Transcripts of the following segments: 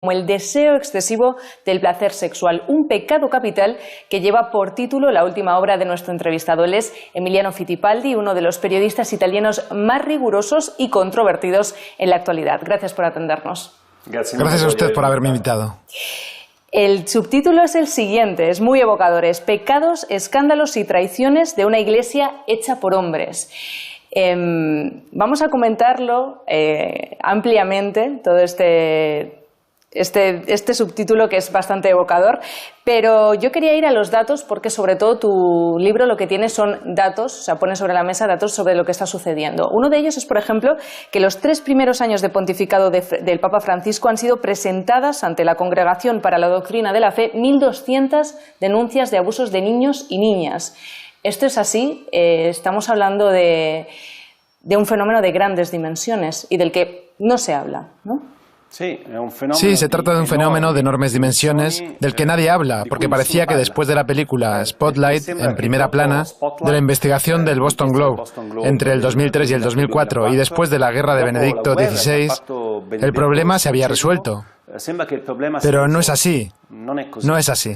como el deseo excesivo del placer sexual, un pecado capital que lleva por título la última obra de nuestro entrevistado. Él es Emiliano Fittipaldi, uno de los periodistas italianos más rigurosos y controvertidos en la actualidad. Gracias por atendernos. Gracias a usted por haberme invitado. El subtítulo es el siguiente, es muy evocador, es Pecados, escándalos y traiciones de una iglesia hecha por hombres. Vamos a comentarlo ampliamente, todo este subtítulo que es bastante evocador, pero yo quería ir a los datos porque sobre todo tu libro lo que tiene son datos, o sea, pone sobre la mesa datos sobre lo que está sucediendo. Uno de ellos es, por ejemplo, que los 3 primeros años de pontificado del Papa Francisco han sido presentadas ante la Congregación para la Doctrina de la Fe 1.200 denuncias de abusos de niños y niñas. ¿Esto es así? Estamos hablando de un fenómeno de grandes dimensiones y del que no se habla, ¿no? Sí, se trata de un fenómeno de enormes dimensiones del que nadie habla, porque parecía que después de la película Spotlight, en primera plana, de la investigación del Boston Globe entre el 2003 y el 2004 y después de la guerra de Benedicto XVI, el problema se había resuelto. Pero no es así. No es así.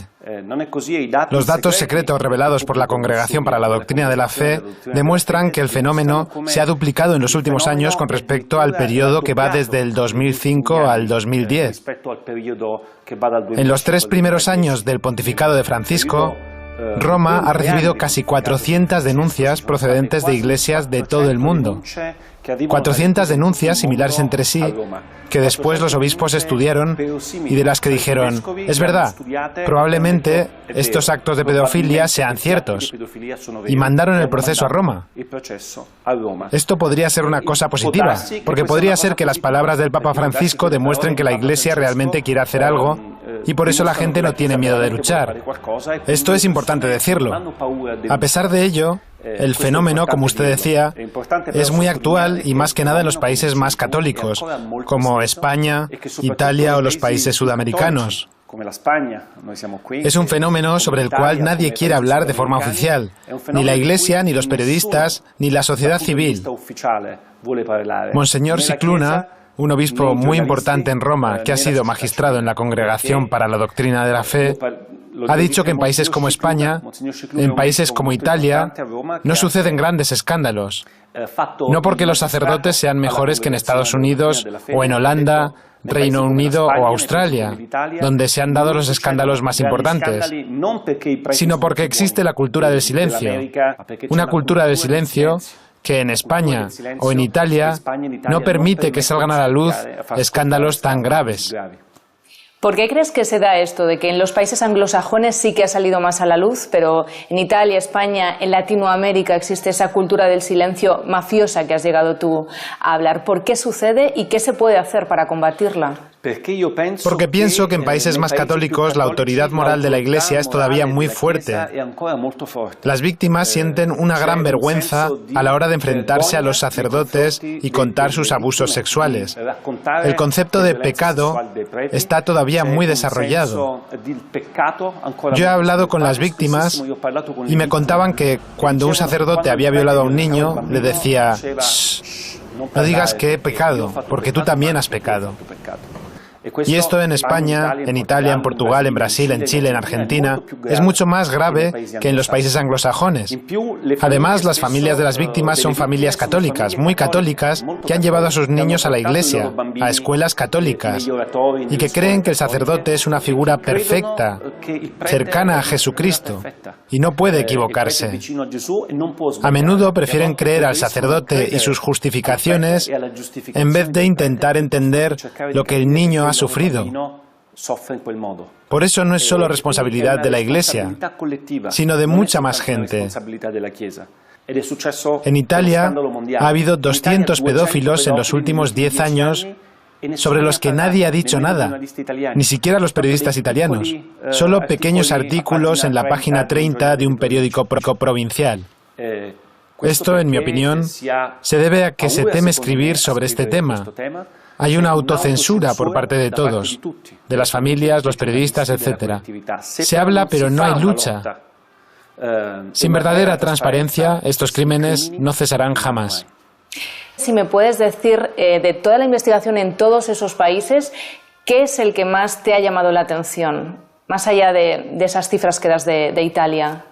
Los datos secretos revelados por la Congregación para la Doctrina de la Fe demuestran que el fenómeno se ha duplicado en los últimos años con respecto al periodo que va desde el 2005 al 2010. En los 3 primeros años del pontificado de Francisco, Roma ha recibido casi 400 denuncias procedentes de iglesias de todo el mundo. 400 denuncias similares entre sí, que después los obispos estudiaron y de las que dijeron, es verdad, probablemente estos actos de pedofilia sean ciertos, y mandaron el proceso a Roma. Esto podría ser una cosa positiva, porque podría ser que las palabras del Papa Francisco demuestren que la Iglesia realmente quiere hacer algo, y por eso la gente no tiene miedo de luchar. Esto es importante decirlo. A pesar de ello, el fenómeno, como usted decía, es muy actual y más que nada en los países más católicos, como España, Italia o los países sudamericanos. Es un fenómeno sobre el cual nadie quiere hablar de forma oficial, ni la Iglesia, ni los periodistas, ni la sociedad civil. Monseñor Scicluna, un obispo muy importante en Roma, que ha sido magistrado en la Congregación para la Doctrina de la Fe, ha dicho que en países como España, en países como Italia, no suceden grandes escándalos. No porque los sacerdotes sean mejores que en Estados Unidos o en Holanda, Reino Unido o Australia, donde se han dado los escándalos más importantes, sino porque existe la cultura del silencio, una cultura del silencio que en España o en Italia no permite que salgan a la luz escándalos tan graves. ¿Por qué crees que se da esto, de que en los países anglosajones sí que ha salido más a la luz, pero en Italia, España, en Latinoamérica existe esa cultura del silencio mafiosa que has llegado tú a hablar? ¿Por qué sucede y qué se puede hacer para combatirla? Porque pienso que en países más católicos la autoridad moral de la Iglesia es todavía muy fuerte. Las víctimas sienten una gran vergüenza a la hora de enfrentarse a los sacerdotes y contar sus abusos sexuales. El concepto de pecado está todavía muy desarrollado. Yo he hablado con las víctimas y me contaban que cuando un sacerdote había violado a un niño, le decía, "Shh, no digas que he pecado, porque tú también has pecado". Y esto en España, en Italia, en Portugal, en Brasil, en Chile, en Argentina, es mucho más grave que en los países anglosajones. Además, las familias de las víctimas son familias católicas, muy católicas, que han llevado a sus niños a la iglesia, a escuelas católicas, y que creen que el sacerdote es una figura perfecta, cercana a Jesucristo, y no puede equivocarse. A menudo prefieren creer al sacerdote y sus justificaciones en vez de intentar entender lo que el niño ha sufrido. Por eso no es solo responsabilidad de la Iglesia, sino de mucha más gente. En Italia ha habido 200 pedófilos en los últimos 10 años sobre los que nadie ha dicho nada, ni siquiera los periodistas italianos, solo pequeños artículos en la página 30 de un periódico provincial. Esto, en mi opinión, se debe a que se teme escribir sobre este tema. Hay una autocensura por parte de todos, de las familias, los periodistas, etc. Se habla, pero no hay lucha. Sin verdadera transparencia, estos crímenes no cesarán jamás. Si me puedes decir, de toda la investigación en todos esos países, ¿qué es el que más te ha llamado la atención? Más allá de esas cifras que das de Italia.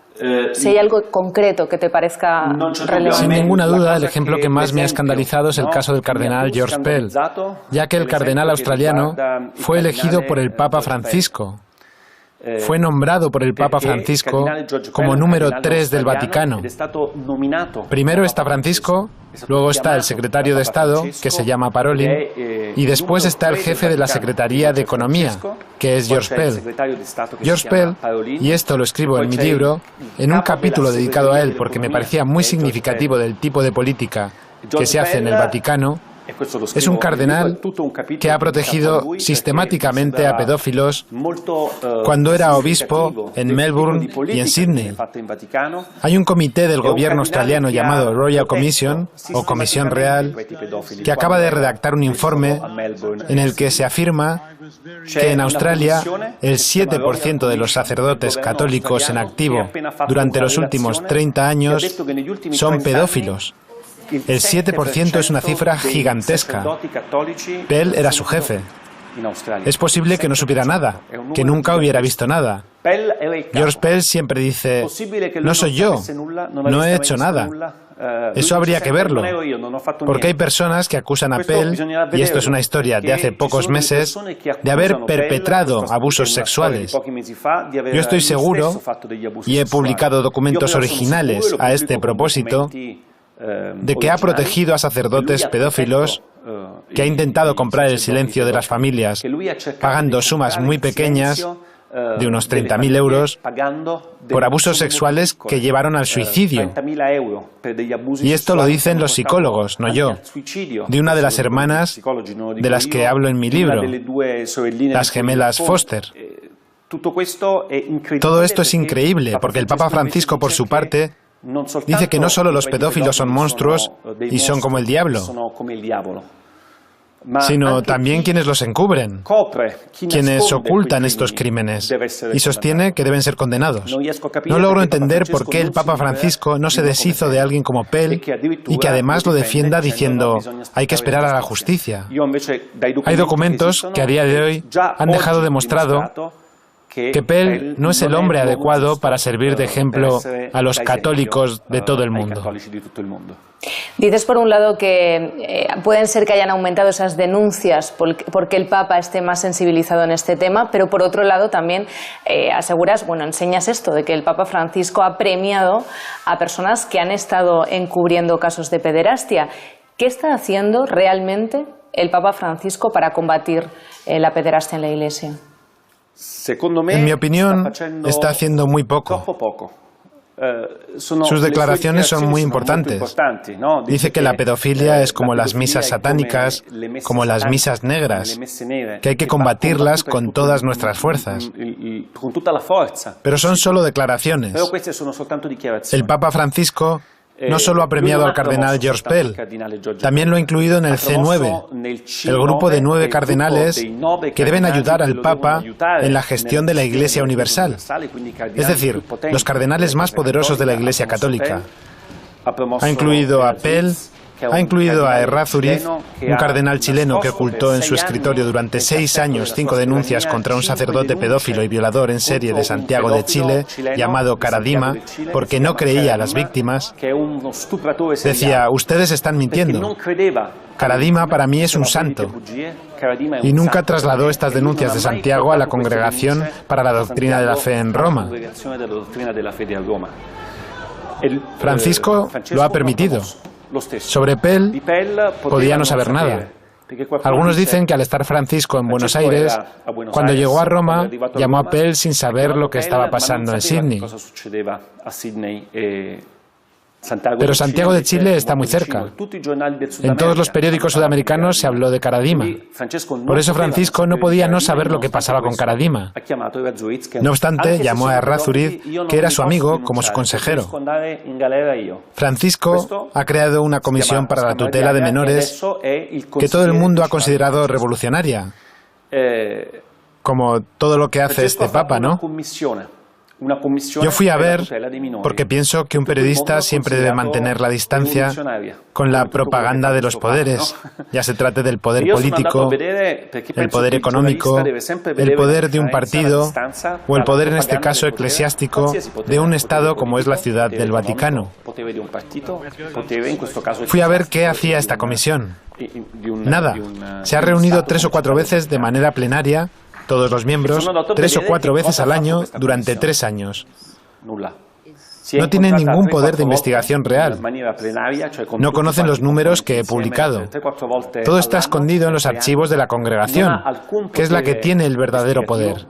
Si hay algo concreto que te parezca relevante. Sin ninguna duda, el ejemplo que más me ha escandalizado es el caso del cardenal George Pell, ya que el cardenal australiano fue elegido por el Papa Francisco. Fue nombrado por el Papa Francisco como número 3 del Vaticano. Primero está Francisco, luego está el secretario de Estado, que se llama Parolin, y después está el jefe de la Secretaría de Economía, que es George Pell. George Pell, y esto lo escribo en mi libro, en un capítulo dedicado a él porque me parecía muy significativo del tipo de política que se hace en el Vaticano, es un cardenal que ha protegido sistemáticamente a pedófilos cuando era obispo en Melbourne y en Sydney. Hay un comité del gobierno australiano llamado Royal Commission, o Comisión Real, que acaba de redactar un informe en el que se afirma que en Australia el 7% de los sacerdotes católicos en activo durante los últimos 30 años son pedófilos. El 7% es una cifra gigantesca. Pell era su jefe. Es posible que no supiera nada, que nunca hubiera visto nada. George Pell siempre dice, no soy yo, no he hecho nada. Eso habría que verlo, porque hay personas que acusan a Pell, y esto es una historia de hace pocos meses, de haber perpetrado abusos sexuales. Yo estoy seguro, y he publicado documentos originales a este propósito, de que ha protegido a sacerdotes pedófilos, que ha intentado comprar el silencio de las familias, pagando sumas muy pequeñas, de unos 30.000 euros, por abusos sexuales que llevaron al suicidio. Y esto lo dicen los psicólogos, no yo, de una de las hermanas de las que hablo en mi libro, las gemelas Foster. Todo esto es increíble, porque el Papa Francisco, por su parte, dice que no solo los pedófilos son monstruos y son como el diablo, sino también quienes los encubren, quienes ocultan estos crímenes, y sostiene que deben ser condenados. No logro entender por qué el Papa Francisco no se deshizo de alguien como Pell y que además lo defienda diciendo hay que esperar a la justicia. Hay documentos que a día de hoy han dejado demostrado que Pell no es el hombre adecuado para servir de ejemplo a los católicos de todo el mundo. Dices, por un lado, que pueden ser que hayan aumentado esas denuncias porque el Papa esté más sensibilizado en este tema, pero por otro lado también aseguras, enseñas esto, de que el Papa Francisco ha premiado a personas que han estado encubriendo casos de pederastia. ¿Qué está haciendo realmente el Papa Francisco para combatir la pederastia en la Iglesia? En mi opinión, está haciendo muy poco. Sus declaraciones son muy importantes. Dice que la pedofilia es como las misas satánicas, como las misas negras, que hay que combatirlas con todas nuestras fuerzas. Pero son solo declaraciones. El Papa Francisco no solo ha premiado al cardenal George Pell, también lo ha incluido en el C9, el grupo de 9 cardenales que deben ayudar al Papa en la gestión de la Iglesia Universal, es decir, los cardenales más poderosos de la Iglesia Católica. Ha incluido a Pell, ha incluido a Errázuriz, un cardenal chileno que ocultó en su escritorio durante 6 años 5 denuncias contra un sacerdote pedófilo y violador en serie de Santiago de Chile, llamado Caradima, porque no creía a las víctimas. Decía, ustedes están mintiendo. Caradima para mí es un santo. Y nunca trasladó estas denuncias de Santiago a la Congregación para la Doctrina de la Fe en Roma. Francisco lo ha permitido. Sobre Pell podía no saber nada. Algunos dicen que al estar Francisco en Buenos Aires, cuando llegó a Roma, llamó a Pell sin saber lo que estaba pasando en Sydney. Pero Santiago de Chile está muy cerca. En todos los periódicos sudamericanos se habló de Caradima. Por eso Francisco no podía no saber lo que pasaba con Caradima. No obstante, llamó a Errázuriz, que era su amigo, como su consejero. Francisco ha creado una comisión para la tutela de menores que todo el mundo ha considerado revolucionaria, como todo lo que hace este Papa, ¿no? Yo fui a ver porque pienso que un periodista siempre debe mantener la distancia con la propaganda de los poderes, ya se trate del poder político, el poder económico, el poder de un partido o el poder, en este caso eclesiástico, de un Estado como es la Ciudad del Vaticano. Fui a ver qué hacía esta comisión. Nada. Se ha reunido 3 o 4 veces de manera plenaria, todos los miembros, 3 o 4 veces al año durante 3 años. No tienen ningún poder de investigación real. No conocen los números que he publicado. Todo está escondido en los archivos de la congregación, que es la que tiene el verdadero poder.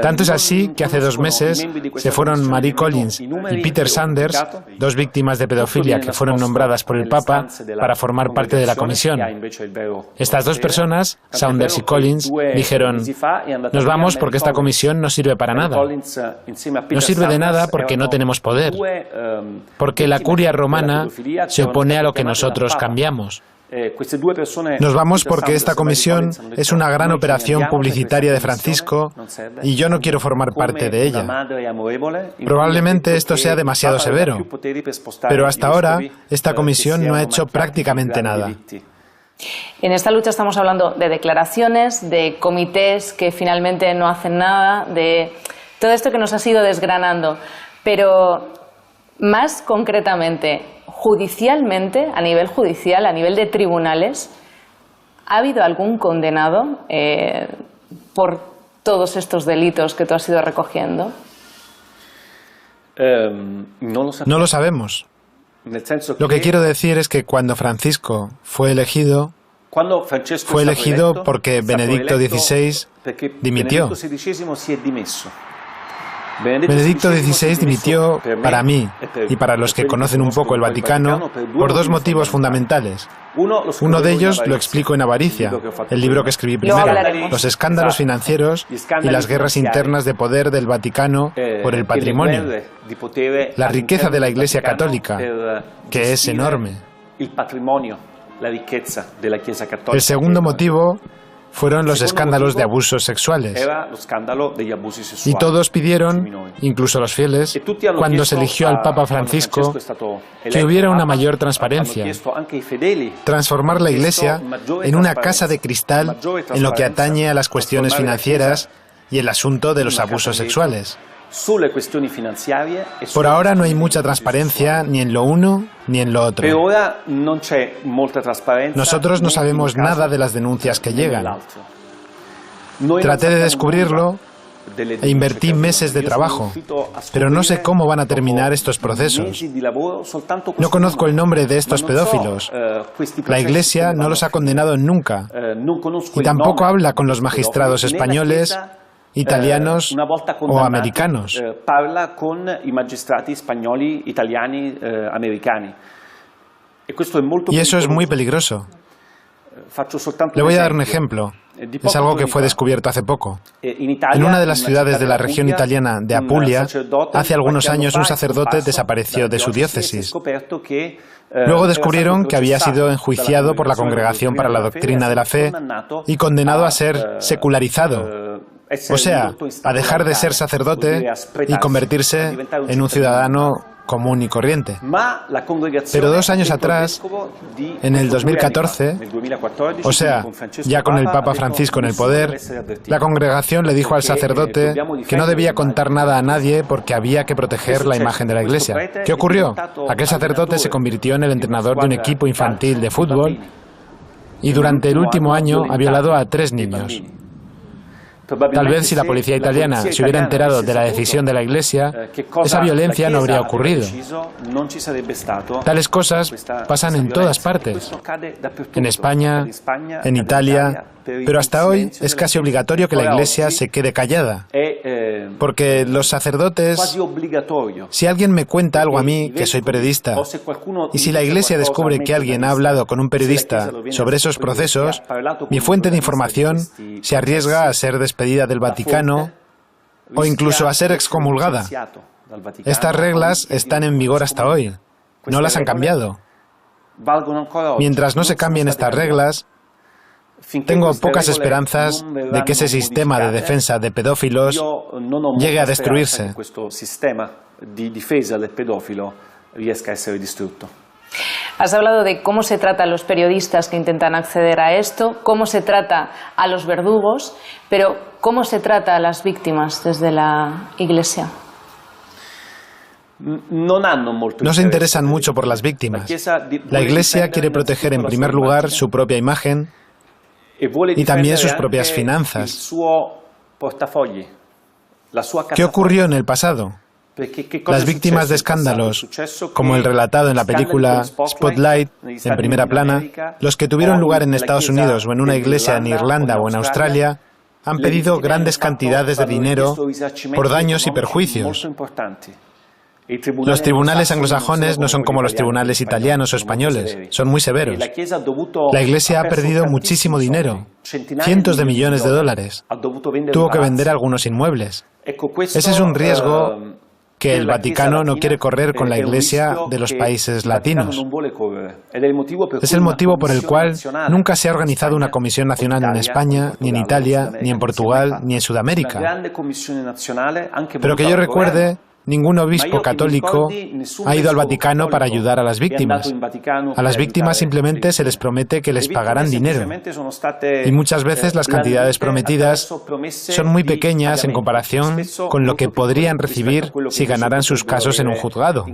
Tanto es así que hace 2 meses se fueron Mary Collins y Peter Sanders, 2 víctimas de pedofilia que fueron nombradas por el Papa para formar parte de la comisión. Estas 2 personas, Sanders y Collins, dijeron: nos vamos porque esta comisión no sirve para nada. No sirve de nada porque no tenemos poder, porque la curia romana se opone a lo que nosotros cambiamos. Nos vamos porque esta comisión es una gran operación publicitaria de Francisco y yo no quiero formar parte de ella. Probablemente esto sea demasiado severo, pero hasta ahora esta comisión no ha hecho prácticamente nada. En esta lucha estamos hablando de declaraciones, de comités que finalmente no hacen nada, de todo esto que nos has ido desgranando, pero más concretamente, judicialmente, a nivel judicial, a nivel de tribunales, ¿ha habido algún condenado por todos estos delitos que tú has ido recogiendo? No lo sabemos. Lo que quiero decir es que cuando Francisco fue elegido porque Benedicto XVI dimitió. Benedicto XVI dimitió para mí y para los que conocen un poco el Vaticano por 2 motivos fundamentales. Uno de ellos lo explico en Avaricia, el libro que escribí primero, los escándalos financieros y las guerras internas de poder del Vaticano por el patrimonio, la riqueza de la Iglesia Católica, que es enorme. El segundo motivo fueron los escándalos de abusos sexuales. Y todos pidieron, incluso los fieles, cuando se eligió al Papa Francisco, que hubiera una mayor transparencia, transformar la Iglesia en una casa de cristal en lo que atañe a las cuestiones financieras y el asunto de los abusos sexuales. Por ahora no hay mucha transparencia ni en lo uno ni en lo otro. Nosotros no sabemos nada de las denuncias que llegan. Traté de descubrirlo e invertí meses de trabajo, pero no sé cómo van a terminar estos procesos. No conozco el nombre de estos pedófilos. La Iglesia no los ha condenado nunca y tampoco habla con los magistrados españoles, italianos o americanos. Parla con i magistrati spagnoli, italiani, americani. Y eso es muy peligroso. Le voy a dar un ejemplo. Es algo que fue descubierto hace poco. En una de las ciudades de la región italiana de Apulia, hace algunos años un sacerdote desapareció de su diócesis. Luego descubrieron que había sido enjuiciado por la Congregación para la Doctrina de la Fe y condenado a ser secularizado. O sea, a dejar de ser sacerdote y convertirse en un ciudadano común y corriente. Pero 2 años atrás, en el 2014, o sea, ya con el Papa Francisco en el poder, la congregación le dijo al sacerdote que no debía contar nada a nadie porque había que proteger la imagen de la Iglesia. ¿Qué ocurrió? Aquel sacerdote se convirtió en el entrenador de un equipo infantil de fútbol y durante el último año ha violado a 3 niños. Tal vez si la policía italiana se hubiera enterado de la decisión de la Iglesia, esa violencia no habría ocurrido. Tales cosas pasan en todas partes, en España, en Italia, pero hasta hoy es casi obligatorio que la Iglesia se quede callada, porque los sacerdotes, si alguien me cuenta algo a mí, que soy periodista, y si la Iglesia descubre que alguien ha hablado con un periodista sobre esos procesos, mi fuente de información se arriesga a ser despedida del Vaticano o incluso a ser excomulgada. Estas reglas están en vigor hasta hoy. No las han cambiado. Mientras no se cambien estas reglas, Tengo pocas esperanzas de que ese sistema de defensa de pedófilos llegue a destruirse. Has hablado de cómo se trata a los periodistas que intentan acceder a esto, cómo se trata a los verdugos, pero ¿cómo se trata a las víctimas desde la Iglesia? No se interesan mucho por las víctimas. La Iglesia quiere proteger en primer lugar su propia imagen y también sus propias finanzas. ¿Qué ocurrió en el pasado? Las víctimas de escándalos, como el relatado en la película Spotlight, en primera plana, los que tuvieron lugar en Estados Unidos o en una iglesia en Irlanda o en Australia, han pedido grandes cantidades de dinero por daños y perjuicios. Los tribunales anglosajones no son como los tribunales italianos o españoles, son muy severos. La Iglesia ha perdido muchísimo dinero, cientos de millones de dólares. Tuvo que vender algunos inmuebles. Ese es un riesgo que el Vaticano no quiere correr con la Iglesia de los países latinos. Es el motivo por el cual nunca se ha organizado una comisión nacional en España, ni en Italia, ni en Portugal, ni en Sudamérica. Pero que yo recuerde, ningún obispo católico ha ido al Vaticano para ayudar a las víctimas. A las víctimas simplemente se les promete que les pagarán dinero. Y muchas veces las cantidades prometidas son muy pequeñas en comparación con lo que podrían recibir si ganaran sus casos en un juzgado.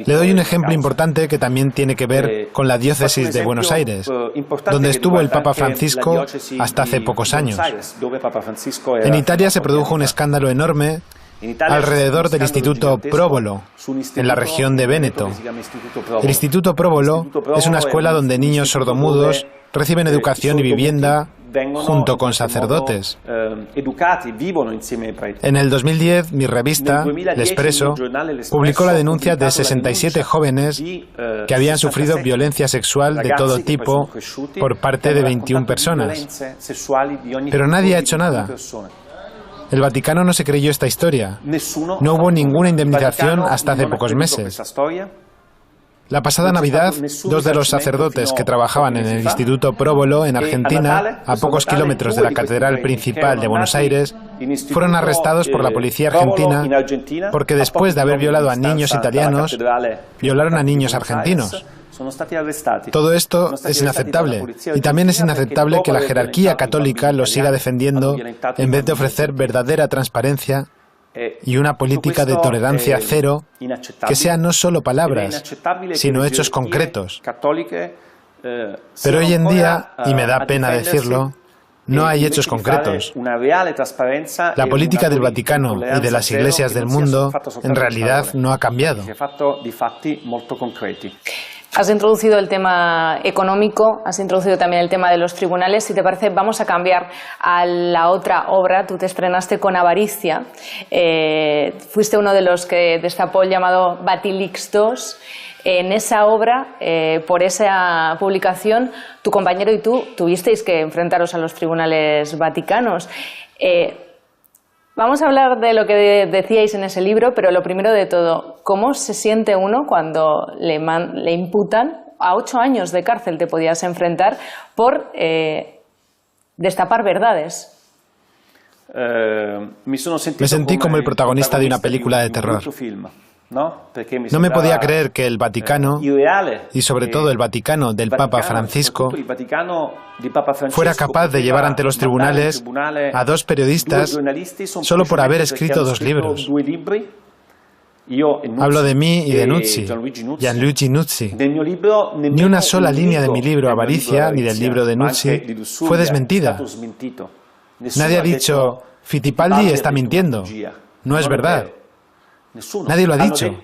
Le doy un ejemplo importante que también tiene que ver con la diócesis de Buenos Aires, donde estuvo el Papa Francisco hasta hace pocos años. En Italia se produjo un escándalo enorme alrededor del Instituto Próbolo, en la región de Véneto. El Instituto Próbolo es una escuela donde niños sordomudos reciben educación y vivienda junto con sacerdotes. En el 2010, mi revista, L'Espresso, publicó la denuncia de 67 jóvenes que habían sufrido violencia sexual de todo tipo por parte de 21 personas. Pero nadie ha hecho nada. El Vaticano no se creyó esta historia. No hubo ninguna indemnización hasta hace pocos meses. La pasada Navidad, dos de los sacerdotes que trabajaban en el Instituto Próbolo en Argentina, a pocos kilómetros de la catedral principal de Buenos Aires, fueron arrestados por la policía argentina porque después de haber violado a niños italianos, violaron a niños argentinos. Todo esto es inaceptable y también es inaceptable que la jerarquía católica los siga defendiendo en vez de ofrecer verdadera transparencia y una política de tolerancia cero que sean no solo palabras, sino hechos concretos. Pero hoy en día, y me da pena decirlo, no hay hechos concretos. La política del Vaticano y de las iglesias del mundo en realidad no ha cambiado. Has introducido el tema económico, has introducido también el tema de los tribunales. Si te parece, vamos a cambiar a la otra obra. Tú te estrenaste con Avaricia. Fuiste uno de los que destapó el llamado Batilix 2. En esa obra, por esa publicación, tu compañero y tú tuvisteis que enfrentaros a los tribunales vaticanos. Vamos a hablar de lo que decíais en ese libro, pero lo primero de todo, ¿cómo se siente uno cuando le imputan a 8 años de cárcel te podías enfrentar por destapar verdades? Me sentí como el protagonista de una película de terror. No me podía creer que el Vaticano, y sobre todo el Vaticano del Papa Francisco, fuera capaz de llevar ante los tribunales a 2 periodistas solo por haber escrito 2 libros. Hablo de mí y de Nuzzi, Gianluigi Nuzzi. Ni una sola línea de mi libro Avaricia, ni del libro de Nuzzi, fue desmentida. Nadie ha dicho, Fittipaldi está mintiendo. No es verdad. Nadie lo ha dicho.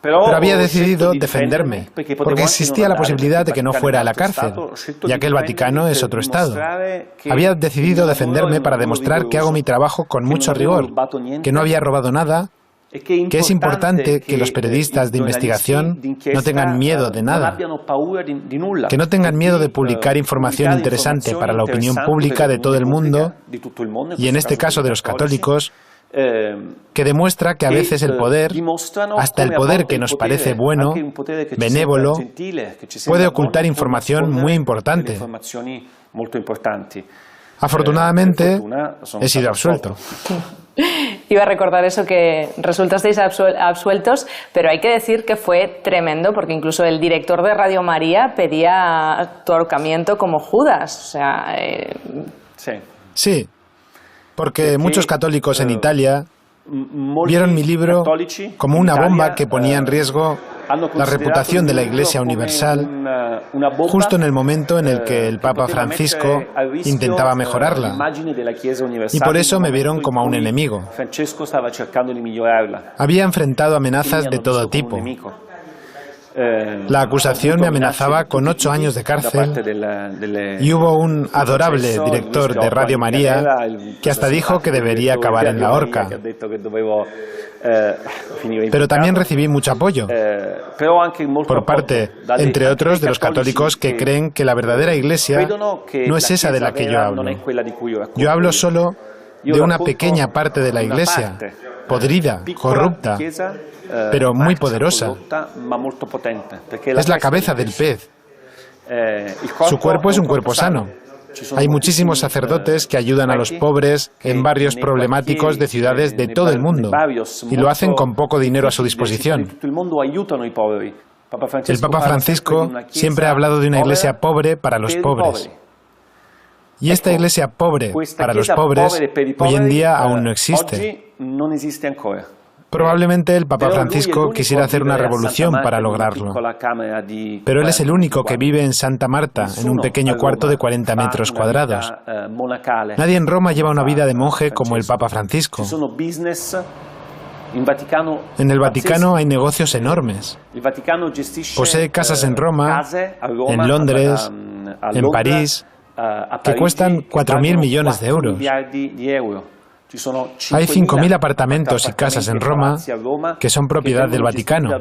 Pero había decidido defenderme, porque existía la posibilidad de que no fuera a la cárcel, ya que el Vaticano es otro Estado. Había decidido defenderme para demostrar que hago mi trabajo con mucho rigor, que no había robado nada, que es importante que los periodistas de investigación no tengan miedo de nada, que no tengan miedo de publicar información interesante para la opinión pública de todo el mundo, y en este caso de los católicos, que demuestra que a veces el poder, hasta el poder que nos parece bueno, benévolo, puede ocultar información muy importante. Afortunadamente, he sido absuelto. Iba a recordar eso, que resultasteis absueltos, pero hay que decir que fue tremendo, porque incluso el director de Radio María pedía tu ahorcamiento como Judas. O sea, Sí, porque muchos católicos en Italia vieron mi libro como una bomba que ponía en riesgo la reputación de la Iglesia Universal justo en el momento en el que el Papa Francisco intentaba mejorarla. Y por eso me vieron como a un enemigo. Había enfrentado amenazas de todo tipo. La acusación me amenazaba con 8 años de cárcel y hubo un adorable director de Radio María que hasta dijo que debería acabar en la horca. Pero también recibí mucho apoyo por parte, entre otros, de los católicos que creen que la verdadera Iglesia no es esa de la que yo hablo. Yo hablo solo de una pequeña parte de la Iglesia, podrida, corrupta, pero muy poderosa. Es la cabeza del pez. Su cuerpo es un cuerpo sano. Hay muchísimos sacerdotes que ayudan a los pobres en barrios problemáticos de ciudades de todo el mundo y lo hacen con poco dinero a su disposición. El Papa Francisco siempre ha hablado de una iglesia pobre para los pobres. Y esta iglesia pobre para los pobres hoy en día aún no existe. Probablemente el Papa Francisco quisiera hacer una revolución para lograrlo, pero él es el único que vive en Santa Marta, en un pequeño cuarto de 40 metros cuadrados. Nadie en Roma lleva una vida de monje como el Papa Francisco. En el Vaticano hay negocios enormes. Posee casas en Roma, en Londres, en París, que cuestan 4.000 millones de euros. Hay 5.000 apartamentos y casas en Roma que son propiedad del Vaticano.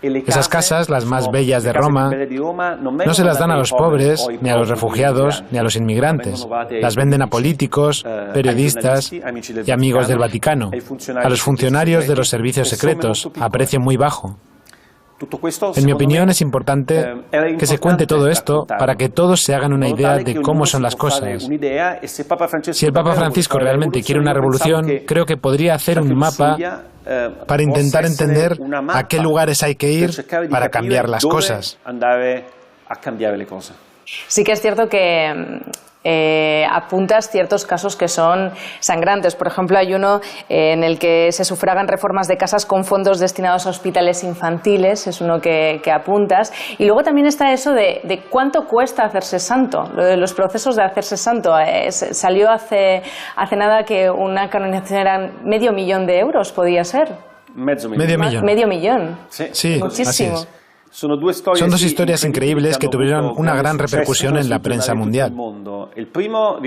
Esas casas, las más bellas de Roma, no se las dan a los pobres, ni a los refugiados, ni a los inmigrantes. Las venden a políticos, periodistas y amigos del Vaticano, a los funcionarios de los servicios secretos, a precio muy bajo. En mi opinión, es importante que se cuente todo esto para que todos se hagan una idea de cómo son las cosas. Si el Papa Francisco realmente quiere una revolución, creo que podría hacer un mapa para intentar entender a qué lugares hay que ir para cambiar las cosas. Sí que es cierto que apuntas ciertos casos que son sangrantes. Por ejemplo, hay uno en el que se sufragan reformas de casas con fondos destinados a hospitales infantiles, es uno que apuntas. Y luego también está eso de cuánto cuesta hacerse santo, lo de los procesos de hacerse santo. Salió hace nada que una canonización era $500.000 de euros, podía ser. Medio millón. Medio millón. Sí, muchísimo. Así es. Son dos historias increíbles que tuvieron una gran repercusión en la prensa mundial.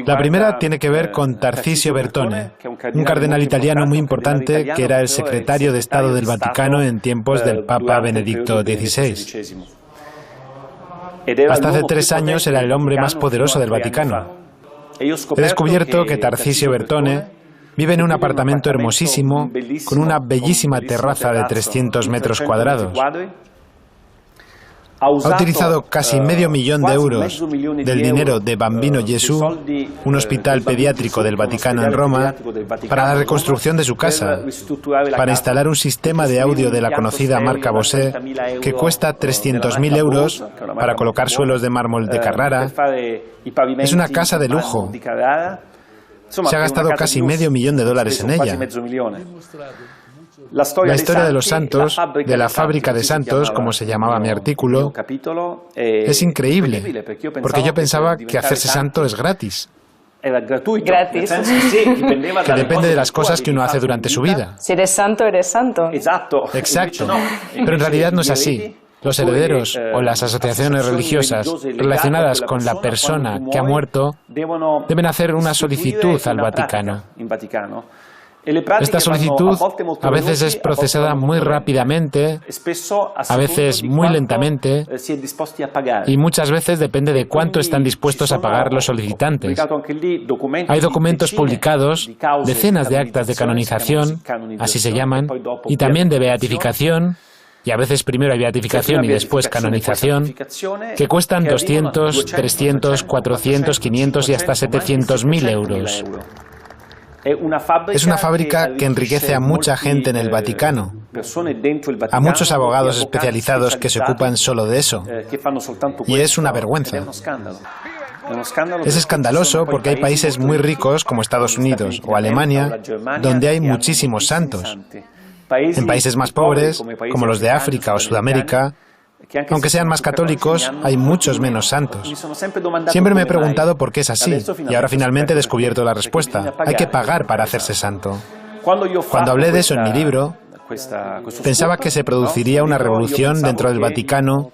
La primera tiene que ver con Tarcisio Bertone, un cardenal italiano muy importante que era el secretario de Estado del Vaticano en tiempos del Papa Benedicto XVI. Hasta hace 3 años era el hombre más poderoso del Vaticano. He descubierto que Tarcisio Bertone vive en un apartamento hermosísimo con una bellísima terraza de 300 metros cuadrados. Ha utilizado casi $500.000 de euros del dinero de Bambino Gesù, un hospital pediátrico del Vaticano en Roma, para la reconstrucción de su casa, para instalar un sistema de audio de la conocida marca Bose que cuesta 300.000 euros para colocar suelos de mármol de Carrara. Es una casa de lujo. Se ha gastado casi $500.000 en ella. La historia de los santos, de la fábrica de santos, como se llamaba mi artículo, es increíble, porque yo pensaba que hacerse santo es gratis. Gratis. Que depende de las cosas que uno hace durante su vida. Si eres santo, eres santo. Exacto. Pero en realidad no es así. Los herederos o las asociaciones religiosas relacionadas con la persona que ha muerto deben hacer una solicitud al Vaticano. Esta solicitud a veces es procesada muy rápidamente, a veces muy lentamente y muchas veces depende de cuánto están dispuestos a pagar los solicitantes. Hay documentos publicados, decenas de actas de canonización, así se llaman, y también de beatificación, y a veces primero hay beatificación y después canonización, que cuestan 200, 300, 400, 500 y hasta 700.000 euros. Es una fábrica que enriquece a mucha gente en el Vaticano, a muchos abogados especializados que se ocupan solo de eso, y es una vergüenza. Es escandaloso porque hay países muy ricos como Estados Unidos o Alemania donde hay muchísimos santos. En países más pobres, como los de África o Sudamérica, aunque sean más católicos, hay muchos menos santos. Siempre me he preguntado por qué es así, y ahora finalmente he descubierto la respuesta. Hay que pagar para hacerse santo. Cuando hablé de eso en mi libro, pensaba que se produciría una revolución dentro del Vaticano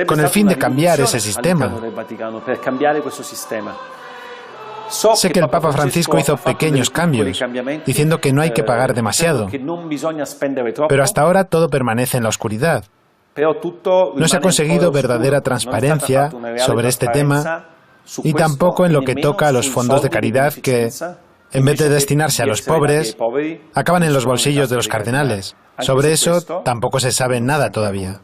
con el fin de cambiar ese sistema. Sé que el Papa Francisco hizo pequeños cambios, diciendo que no hay que pagar demasiado, pero hasta ahora todo permanece en la oscuridad. No se ha conseguido verdadera transparencia sobre este tema y tampoco en lo que toca a los fondos de caridad que, en vez de destinarse a los pobres, acaban en los bolsillos de los cardenales. Sobre eso tampoco se sabe nada todavía.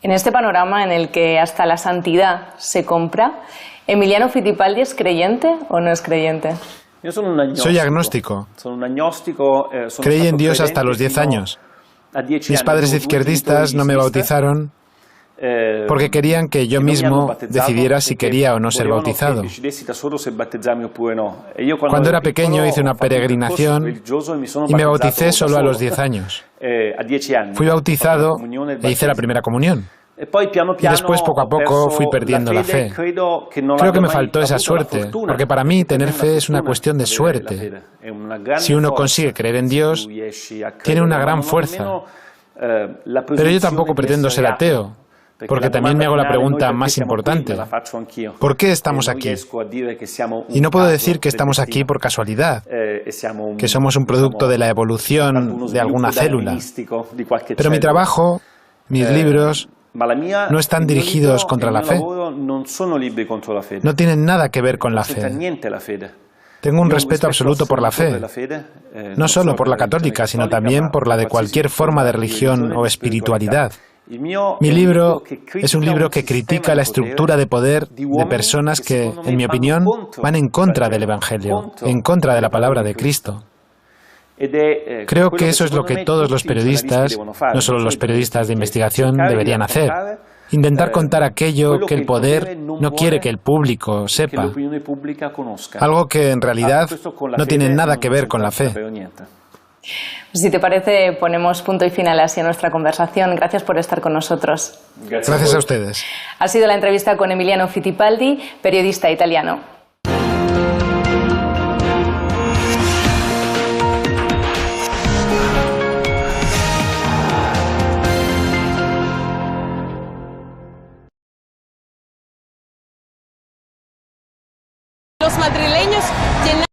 En este panorama en el que hasta la santidad se compra, ¿Emiliano Fittipaldi es creyente o no es creyente? Soy agnóstico. Creí en Dios hasta los 10 años. Mis padres izquierdistas no me bautizaron porque querían que yo mismo decidiera si quería o no ser bautizado. Cuando era pequeño hice una peregrinación y me bauticé solo a los 10 años. Fui bautizado e hice la primera comunión. Y después, poco a poco, fui perdiendo la fe. Creo que me faltó esa suerte, porque para mí tener fe es una cuestión de suerte. Si uno consigue creer en Dios, tiene una gran fuerza. Pero yo tampoco pretendo ser ateo, porque también me hago la pregunta más importante. ¿Por qué estamos aquí? Y no puedo decir que estamos aquí por casualidad, que somos un producto de la evolución de alguna célula. Pero mi trabajo, mis libros, no están dirigidos contra la fe. No tienen nada que ver con la fe. Tengo un respeto absoluto por la fe, no solo por la católica, sino también por la de cualquier forma de religión o espiritualidad. Mi libro es un libro que critica la estructura de poder de personas que, en mi opinión, van en contra del Evangelio, en contra de la palabra de Cristo. Creo que eso es lo que todos los periodistas, no solo los periodistas de investigación, deberían hacer. Intentar contar aquello que el poder no quiere que el público sepa. Algo que en realidad no tiene nada que ver con la fe. Si te parece, ponemos punto y final así a nuestra conversación. Gracias por estar con nosotros. Gracias a ustedes. Ha sido la entrevista con Emiliano Fittipaldi, periodista italiano. Los madrileños